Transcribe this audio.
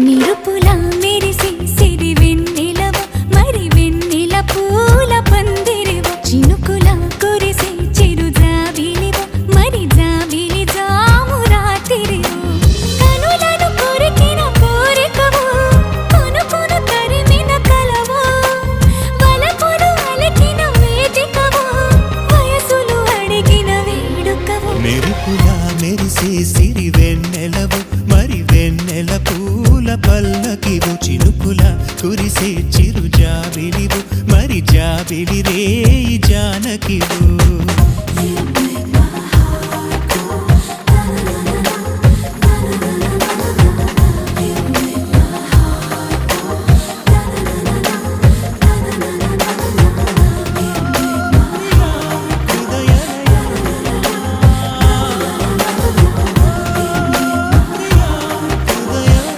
నిరుపుల మెరిసి సిరి వెన్నెలవ మరి వెన్నెల పూల పందిరివ చినుకుల కురిసి చిరు జాబిలివ మరి జాబిలి జాము రాత్రివ కనులను కొరికిన కోరికవు కొనుకొను తరిమిన కలవు వలపులు అలికిన వేదికవు వయసులు అడిగిన వేడుకవు మెరుపుల మెరిసే సిరి వెన్నెలవు మరి వెన్నెల పూల పల్లకివు చినుకుల కురిసే చిరు జాబిలివు మరి జాబిలి రేయి జానకివు